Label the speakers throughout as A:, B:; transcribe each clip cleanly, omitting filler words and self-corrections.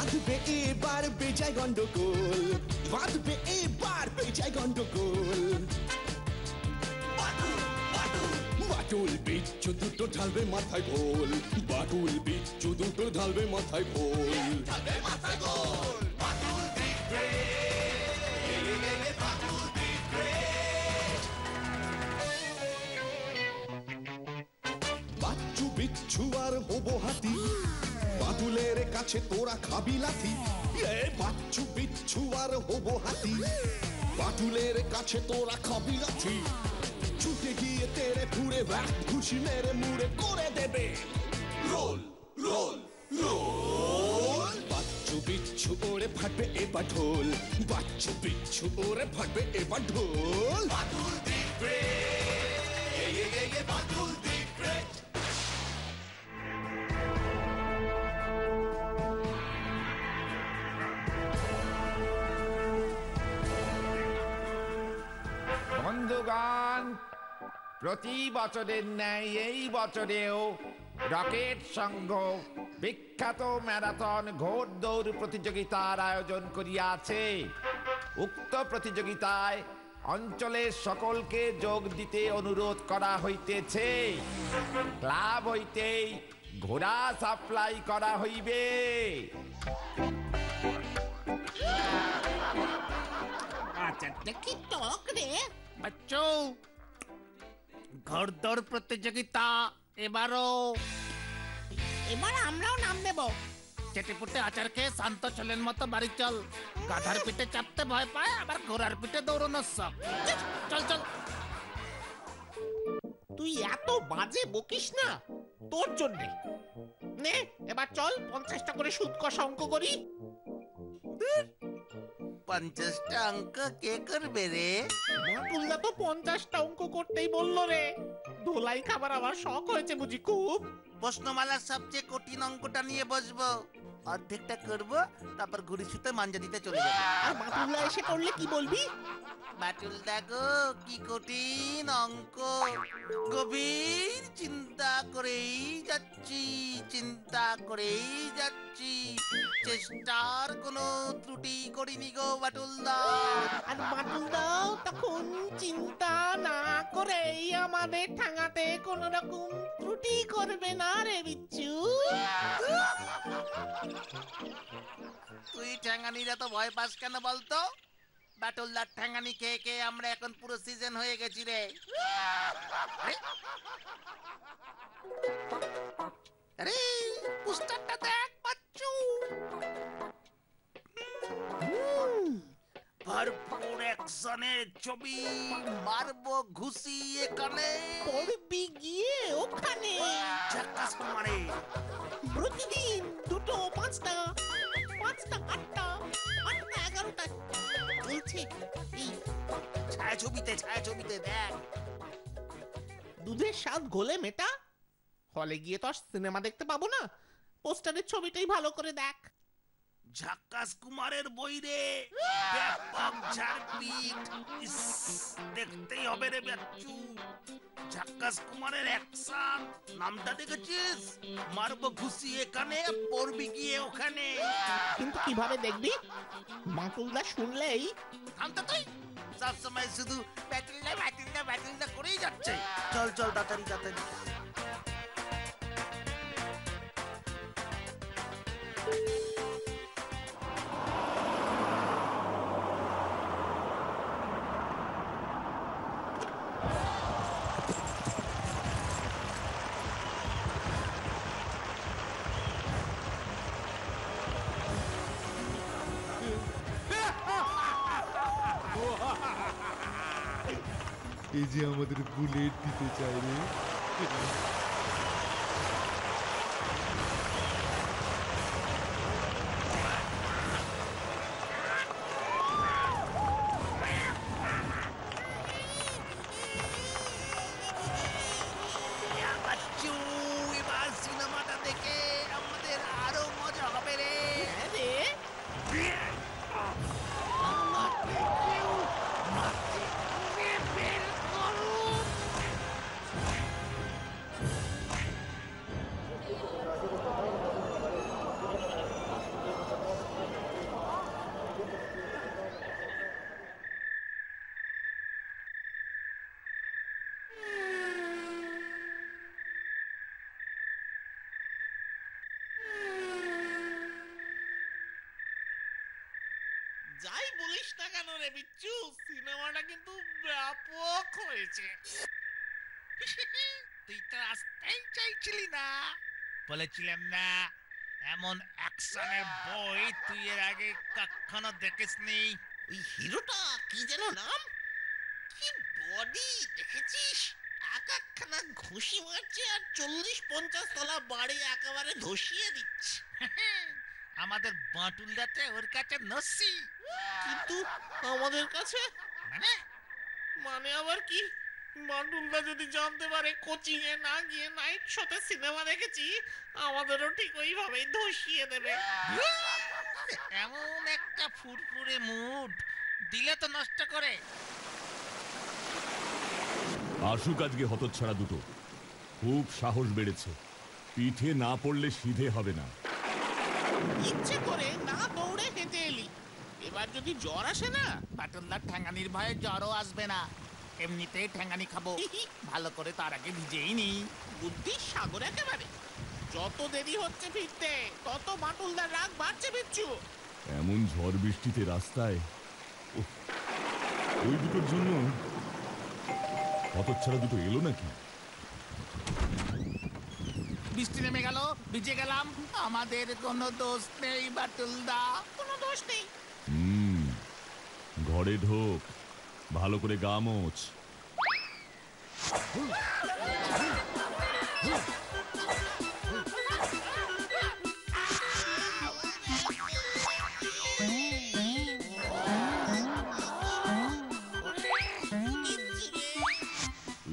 A: বাঁধবে এবার বেজায় গন্ডগোল, বাঁধবে এবার বেজায় গন্ডগোল। বাটুল বিচ্ছু দুটো ঢালবে মাথায় ঘোল, বাটুল বিচ্ছু দুটো ঢালবে মাথায় ঘোল। বাচ্চু বিচ্ছু আর হবো হাতি, বাটুলের কাছে তোরা খাবি লাথি। বাচ্চু বিচ্ছু আর হবো হাতি, বাটুলের কাছে তোরা খাবি লাথি। ছুটে গিয়ে তেরে ফুড়ে ঘুষি মেরে মুড়ে করে দেবে রোল রোল রোল। বাচ্চু বিচ্ছু ওরে ফাটবে এবার ঢোল, বাচ্চু বিচ্ছু ওরে ফাটবে এবার ঢোল। বাটুল দি গ্রেট, বাটুল দি গ্রেট।
B: বন্ধুগণ, প্রতি বছরের ন্যায় এই বছরেও রকেট সংঘ বিখ্যাত ম্যারাথন ঘোড়দৌড় প্রতিযোগিতার আয়োজন করিয়াছে। উক্ত প্রতিযোগিতায় অঞ্চলের সকলকে যোগ দিতে অনুরোধ করা হইতেছে। ক্লাব হইতেই ঘোড়া সাপ্লাই করা হইবে।
C: আচারটা কি টক রে
D: বাচ্চু, ঘোড়দৌড় প্রতিযোগিতা এবারও।
C: এবার আমরাও নাম দেব।
D: চেটেপুটে আচার খেয়ে শান্ত ছেলের মতো বাড়ি চল। গাধার পিঠে চাপতে ভয় পায়, আবার ঘোড়ার পিঠে দৌড়ানোর শখ। চল চল।
C: তুই এত বাজে বকিস না, তোর জন্যে। নে এবার চল 50টা করে সুদ কষা অঙ্ক করি।
E: 50টা অঙ্ক কে করবে রে?
C: বাটুলদা তো 50টা অঙ্ক করতেই বললো রে। ধোলাই খাবার আমার শখ হয়েছে বুঝি খুব।
E: প্রশ্নমালার সবচেয়ে কঠিন অঙ্কটা নিয়ে বসবো, অর্ধেকটা করব, তারপর ঘুড়ি ছুতে মাঞ্জা দিতে চলে যাবো।
C: আর বাটুলদা এসে করলে কি বলবি?
E: বাটুল দেখো কি কঠিন অঙ্ক, গভীর চিন্তা করেই যাচ্ছি, চিন্তা করেই যাচ্ছি, চেষ্টার কোনো ত্রুটি করিনি গো বাটুলদা।
C: আর বাটুলদাও তখন চিন্তা না করেই আমাদের ঠাঙাতে কোন রকম ত্রুটি করবে না রে বিচ্ছু।
E: তুই ঠ্যাঙ্গানিরা তো ভয় পাস কেন বলতো? বাটুলদার ঠ্যাঙ্গানি খেয়ে খেয়ে আমরা এখন পুরো সিজন হয়ে গেছি রে। আরে পোস্টারটা দেখ বাচ্চু, ভরপুর অ্যাকশনের ছবি, মারবো ঘুষি এখানে,
C: পড়বি গিয়ে ওখানে।
E: ঝাক্কাস মারে
C: প্রতিদিন দুটো 5টা, 5টা 8টা, 8টা 11টা চলছে। এই
E: ছায়াছবিতে দেখ।
C: দুধের স্বাদ ঘোলে মেটা। হলে গিয়ে তো আর সিনেমা দেখতে পাবো না, পোস্টারের ছবিটাই ভালো করে দেখ।
E: ঝাক্কাস কুমারের বই রে, ব্যাপক ঝাড়পিট, ইস, দেখতেই হবে রে বাচ্চু। ঝাক্কাস কুমারের অ্যাকশন, নামটা দেখেছিস? মারবো ঘুষি এখানে, পড়বি গিয়ে ওখানে।
C: কিন্তু কিভাবে দেখবি? বাটুলদা শুনলেই।
E: থামতে তুই, সবসময় শুধু ব্যাটুলদা করেই যাচ্ছে। চল তাড়াতাড়ি।
F: এই যে আমাদের বুলেট দিতে চাই রে।
E: বাচ্চু, এবার সিনেমাটা দেখে আমাদের আরো মজা হবে রে।
C: কেন রে বিচ্ছু? সিনেমাটা কিন্তু ব্যাপক হয়েছে।
D: তুই তো আসতেই চাইছিলি না, বলেছিলাম না এমন অ্যাকশনের বই তুই এর আগে কখনো দেখিসনি।
C: ওই হিরোটা কি যেন নাম? কি বডি দেখেছিস? এক একখানা ঘুষি মারছে আর 40-50 তলা বাড়ি একেবারে ধসিয়ে দিচ্ছে।
D: আমাদের বাঁটুলদাতে ওর কাছে নসি,
C: কিন্তু আমাদের কাছে
D: মানে
C: মানে আবার কি? বান্ডুলদা যদি জানতে পারে কোচিং এ না গিয়ে নাইট শোতে সিনেমা দেখেছি, আমাদেরও ঠিক ওইভাবেই ধসিয়ে দেবে।
D: এমন একটা ফুরফুরে মুড দিলে তো নষ্ট করে।
G: আসুক আজকে হতচ্ছাড়া দুটো, খুব সাহস বেড়েছে, পিঠে না পড়লে সিধে হবে না।
C: ইচ্ছে করে না দৌড়ে হেঁটে এলি, এবার যদি জ্বর আসে না?
D: বাটুলদার ঠ্যাঙ্গানির ভয়ে জ্বরও আসবে না, এমনিতেই ঠ্যাঙ্গানি খাবো, ভালো করে তার আগে ভিজেই নি।
C: বুদ্ধির সাগর একেবারে। যত দেরি হচ্ছে ফিরতে তত বাটুলদার রাগ বাড়ছে বিচ্ছু।
G: এমন ঝড় বৃষ্টিতে রাস্তায় উফ, ওই দুটোর জন্য হতচ্ছাড়া দুটো এলো নাকি?
D: বৃষ্টি নেমে গেল, ভিজে গেলাম, আমাদের কোনো দোষ নেই বাটুলদা।
C: কোনো দোষ নেই।
G: ঘরে ঢোক, ভালো করে গা মোছ।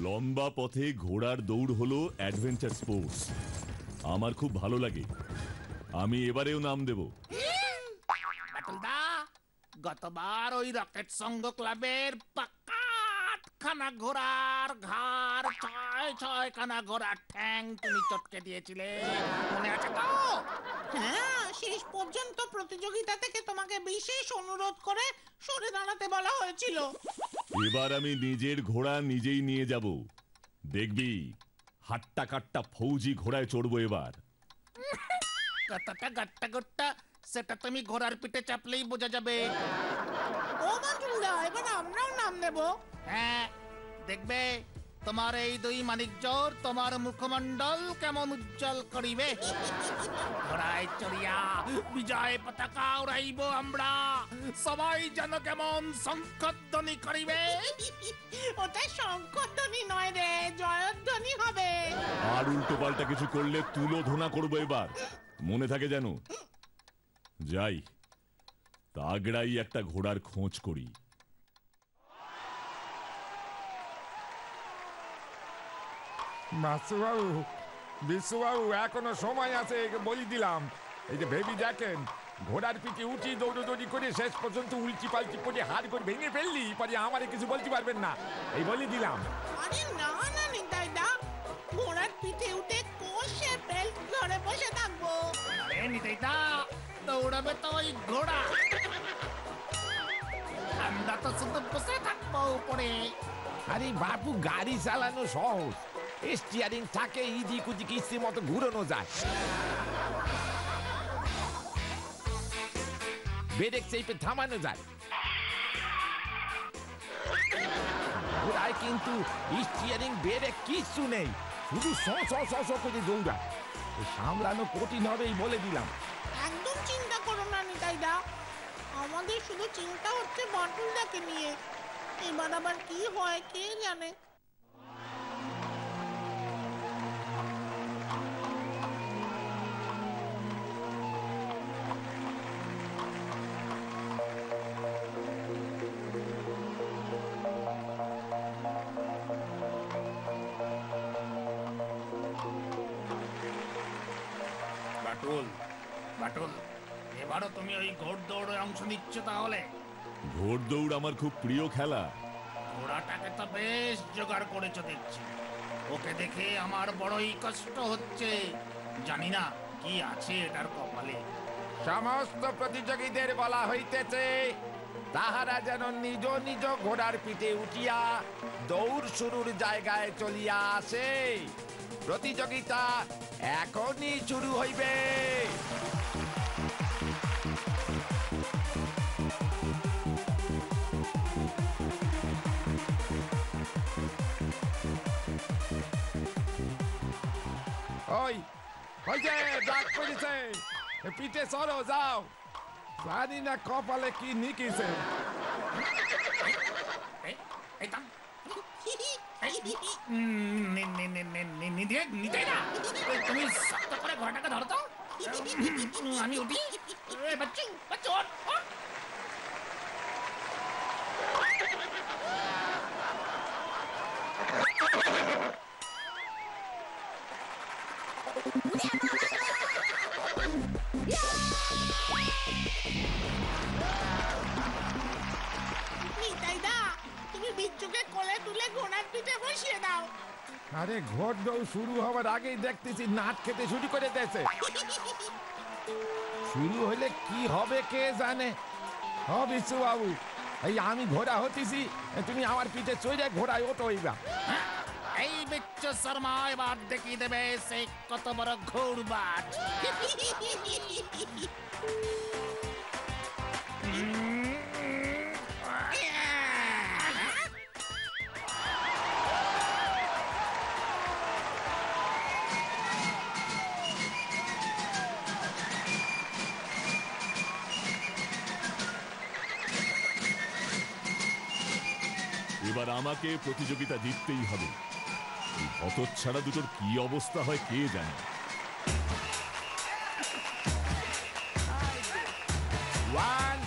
G: লম্বা পথে ঘোড়ার দৌড় হলো অ্যাডভেঞ্চার স্পোর্টস, আমার খুব ভালো লাগে, আমি এবারেও নাম দেব।
D: বাটুলদা, গতবার ওই রকেট সংঘ ক্লাবের পাকাটখানা ঘোড়ার ঘাড় 6-6খানা ঘোড়ার ঠ্যাং তুমি চটকে দিয়েছিলে, মনে আছে তো?
C: হ্যাঁ, শেষ পর্যন্ত প্রতিযোগিতা থেকে তোমাকে বিশেষ অনুরোধ করে সরে দাঁড়াতে বলা হয়েছিল।
G: এবার আমি নিজের ঘোড়া নিজেই নিয়ে যাব, দেখবি হাট্টা কাট্টা ফৌজি ঘোড়ায় চড়বো এবার।
D: কতটা গাট্টা গোট্টা সেটা তুমি ঘোড়ার পিঠে চাপলেই বোঝা যাবে।
C: ও বাটুলদা, এবার আমরাও নাম নেব।
D: হ্যাঁ, দেখবে তোমার এই দুই মানিকজোর তোমার মুখমণ্ডল কেমন উজ্জ্বল করিবে। ঘোড়ায় চড়িয়া বিজয় পতাকা উড়াইব আমরা, সবাই যেন কেমন শঙ্খধ্বনি করিবে।
C: ওটা শঙ্খধ্বনি নয় রে, জয়ধ্বনি হবে।
G: আর উল্টো পাল্টা কিছু করলে তুলো ধোনা করবো এবার, মনে থাকে যেন। যাই, তাগড়াই একটা ঘোড়ার খোঁজ করি।
H: বাসুবাবু, বিশ্ববাবু, এখনো সময় আছে, বলি দিলাম। এই যে ভেবি দেখেন, ঘোড়ার পিঠে উঠি দৌড়দৌড়ি করে শেষ পর্যন্ত উল্টি পাল্টি করে হাড় করে ভেঙে ফেললি, পরে আমারে কিছু বলতে পারবেন না, এই বলি দিলাম।
C: আরে না না নিতাইদা, ঘোড়ার পিঠে উঠে কষে বেল্ট ধরে বসে থাকবো।
D: নিতাইদা, দৌড়াবে তো ওই ঘোড়া, আমরা তো শুধু বসে থাকবো উপরে।
B: আরে বাপু, গাড়ি চালানো সহজ, স্টিয়ারিং থাকে, ইদিক উদিক ইচ্ছে মতো ঘুরানো যায়, ব্রেক চেপে থামানো যায়। ঘোড়ায় কিন্তু স্টিয়ারিং ব্রেক কিচ্ছু নেই, শুধু শ করে দৌড়া, সামলানো কঠিন হবে এই বলে দিলাম।
C: একদম চিন্তা করো না নিতাইদা, আমাদের শুধু চিন্তা হচ্ছে বাটুলদাকে নিয়ে। এবার আবার কি হয় কে জানে।
D: বাটুল, বাটুল, এবারও তুমি ওই ঘোড় দৌড়ে অংশ নিচ্ছ তাহলে?
G: ঘোড় দৌড় আমার খুব প্রিয় খেলা।
D: ঘোড়াটাকে তো বেশ জোগাড় করেছো দেখছি, ওকে দেখে আমার বড়ই কষ্ট হচ্ছে, জানি না কি আছে এটার কপালে।
B: সমস্ত প্রতিযোগীদের বলা হইতেছে তাহারা যেন নিজ নিজ ঘোড়ার পিঠে উঠিয়া দৌড় শুরুর জায়গায় চলিয়া আসে। প্রতিযোগিতা এখনই শুরু হইবে।
H: ওই ওই যে ডাক করেছে, পিঠে সরো যাও, জানি না কপালে কি নিকিছে।
D: এই থাম। নিতে না, তুমি শক্ত করে ঘোড়াটাকে ধরো তো, আমি উঠি। বাচ্চু বাচ্চু ওঠ, ওঠ।
C: নিতাইদা, তুমি বিচ্ছুকে কোলে তুলে ঘোড়ার পিঠে বসিয়ে দাও।
H: আরে ঘোড় দৌড় শুরু হওয়ার আগেই দেখতেছি নাট খেতে শুরু করে দিয়েছে। শুরু হলে কি হবে কে জানে। ও বিশু বাবু, এই আমি ঘোড়া হতেছি, তুমি আমার পিঠে চড়ে ঘোড়ায় ওঠো।
D: এই বিচ্ছু শর্মা এবার দেখিয়ে দেবে সে কত বড় ঘোড়বাজ।
G: এবার আমাকে প্রতিযোগিতা জিততেই হবে। এই হতচ্ছাড়া দুটোর কি অবস্থা হয় কে জানে।
H: 1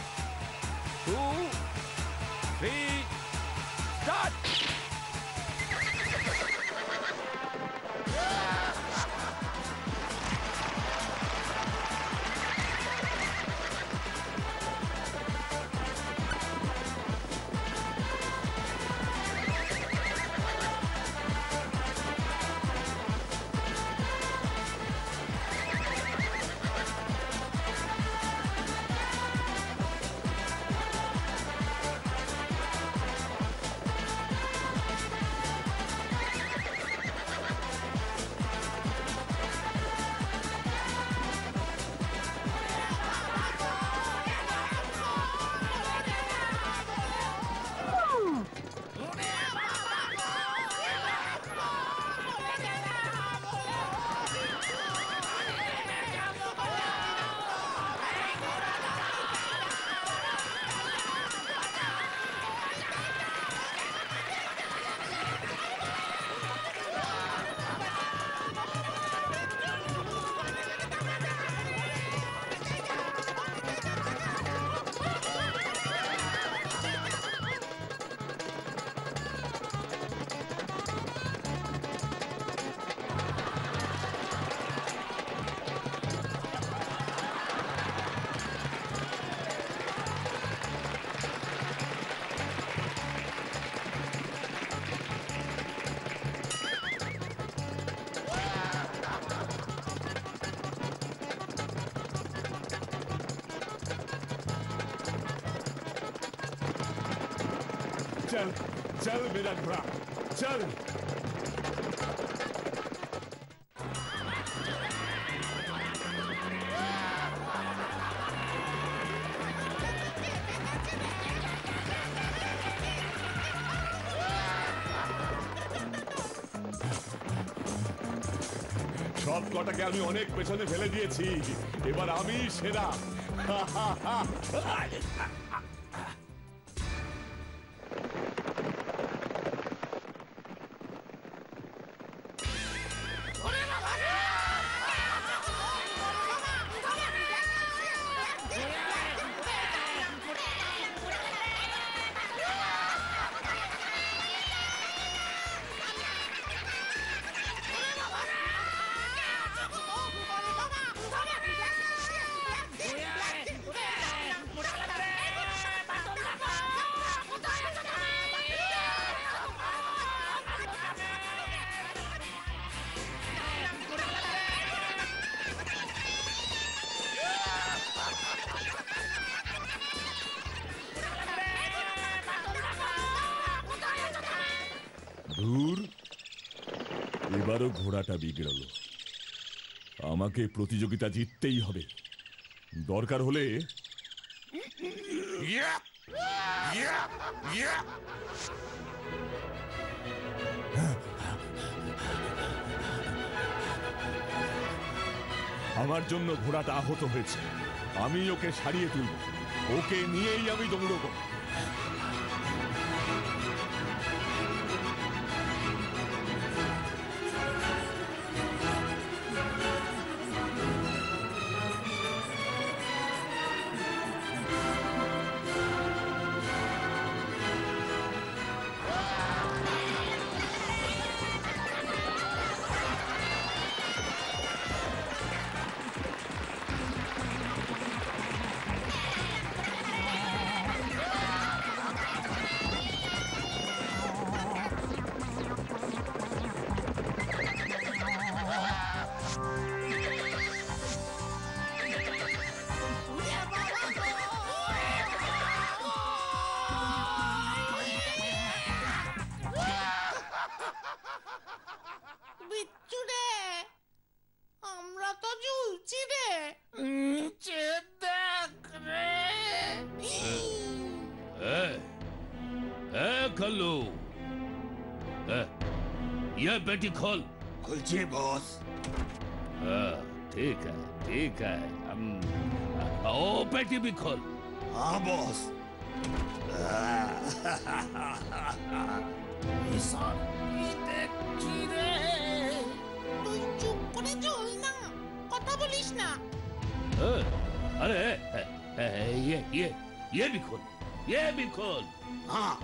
H: 2 3 স্টার্ট।
G: चल चल मेरा घोड़ा चल। সব কটাকে আমি অনেক পেছনে ফেলে দিয়েছি, এবার আমি সেরা। ধুর, এবারও ঘোড়াটা বিগড়ল। আমাকে প্রতিযোগিতা জিততেই হবে, দরকার হলে আমার জন্য ঘোড়াটা আহত হয়েছে, আমি ওকে সারিয়ে তুলব, ওকে নিয়েই আমি দৌড়বো।
C: বিচ্ছু রে, আমরা তো ঝুলছি রে।
D: নিচে দেখ রে।
I: कल्लू ये पेटी खोल।
A: খুলছি বস।
I: ठीक है ओ पेटी भी खोल।
A: হ্যাঁ বস।
D: কি দেখছি রে?
C: তুই চুপ করে চল না, কথা বলিস না।
I: अरे ये भी खोल, ये भी खोल।
A: হ্যাঁ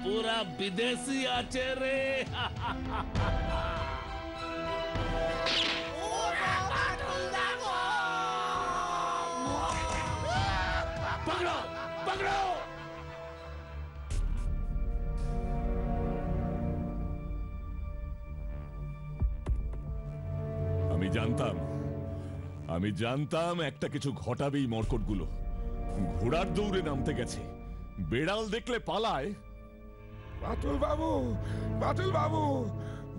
I: पूरा विदेशी आचे रे। पकड़ो पकड़ो।
G: আমি জানতাম একটা কিছু ঘটাবেই মর্কটগুলো। ঘোড়ার দৌড়ে নামতে গেছে, বেড়াল দেখলে পালায়।
H: বাটুল বাবু, বাটুল বাবু,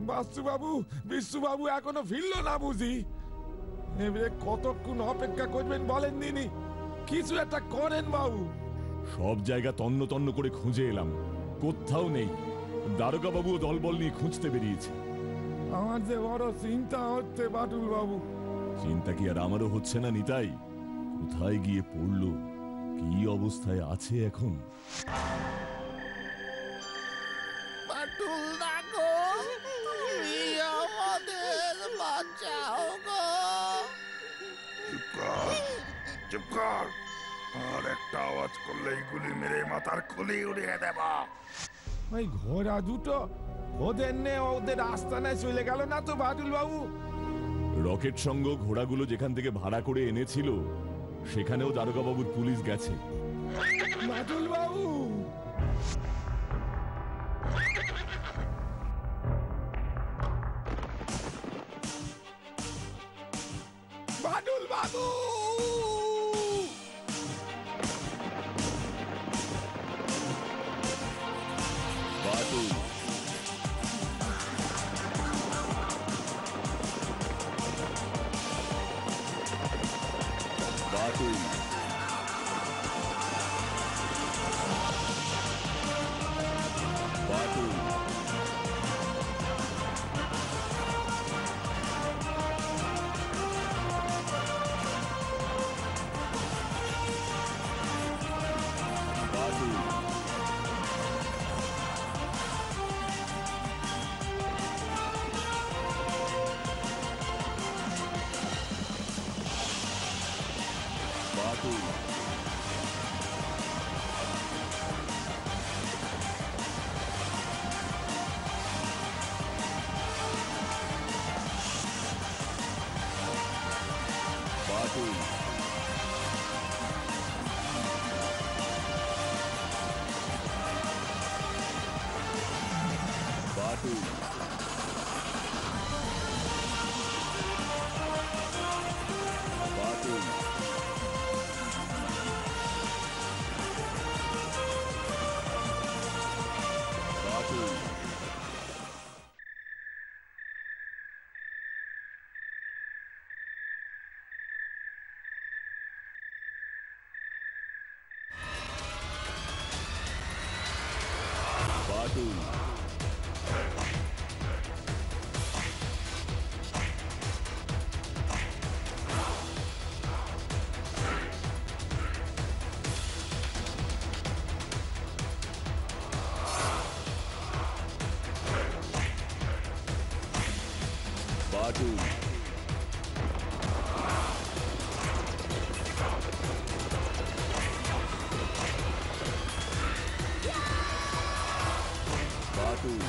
H: বাসু বাবু, বিশু বাবু এখনো ফিরলো না বুঝি? এবারে কতক্ষণ অপেক্ষা করবেন বলেন দিনি? কিছু একটা করেন বাবু।
G: সব জায়গা তন্ন তন্ন করে খুঁজে এলাম, কোথাও নেই। দারোগা বাবু দলবল নিয়ে খুঁজতে বেরিয়েছে।
H: আমার যে বড় চিন্তা হচ্ছে বাটুল বাবু।
G: চিন্তা কি আর আমারও হচ্ছে না নিতাই? কোথায় গিয়ে পড়লো, কি অবস্থায় আছে এখন?
E: বাটুল দাগো, তুমি আমাদের বাঁচাও গো।
H: চুপ কর, আর একটা আওয়াজ করলেই গুলি মেরে মাথার খুলি উড়িয়ে দেব। ওই ঘোড়া দুটো ওদের নে ওদের আস্তানায় চলে গেল না তো বাটুল বাবু?
G: রকেট সঙ্গ ঘোড়াগুলো যেখান থেকে ভাড়া করে এনেছিল সেখানেও দারোগা বাবুর পুলিশ গেছে।
H: বাটুল বাবু, বাটুল বাবু,
G: বাটুল বাটুল বাটুল বাটুল বাটুল বাটুল বাটুল বাটুল বাটুল বাটুল বাটুল বাটুল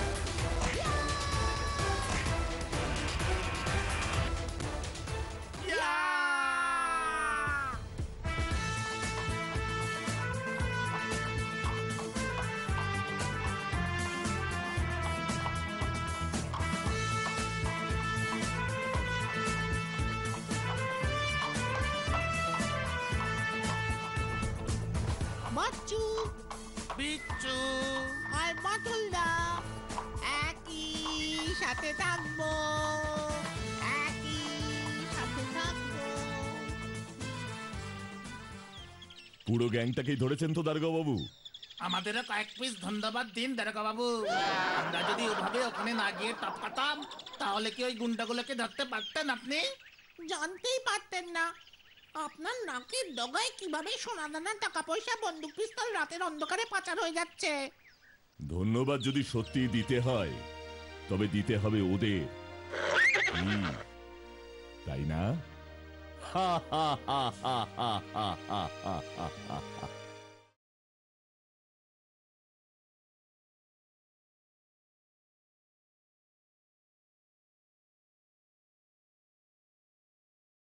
C: বাচ্চু
E: বিচ্ছু
C: আর বাটুলদা একই সাথে থাকবো, একই সাথে থাকবো।
G: পুরো গ্যাংটাকেই ধরেছেন তো দারোগা বাবু?
D: আমাদেরও কয়েক পিস ধন্যবাদ দিন দারোগা বাবু। আমরা যদি ওভাবে ওখানে না গিয়ে টপকাতাম তাহলে কি ওই গুন্ডাগুলোকে ধরতে পারতেন আপনি?
C: জানতেই পারতেন না আপনার নাকের ডগায় কিভাবে সোনাদানা, টাকা পয়সা, বন্দুক, পিস্তল রাতের অন্ধকারে পাচার হয়ে যাচ্ছে।
G: ধন্যবাদ যদি সত্যি দিতে হয় তবে দিতে হবে ওদের, তাই না?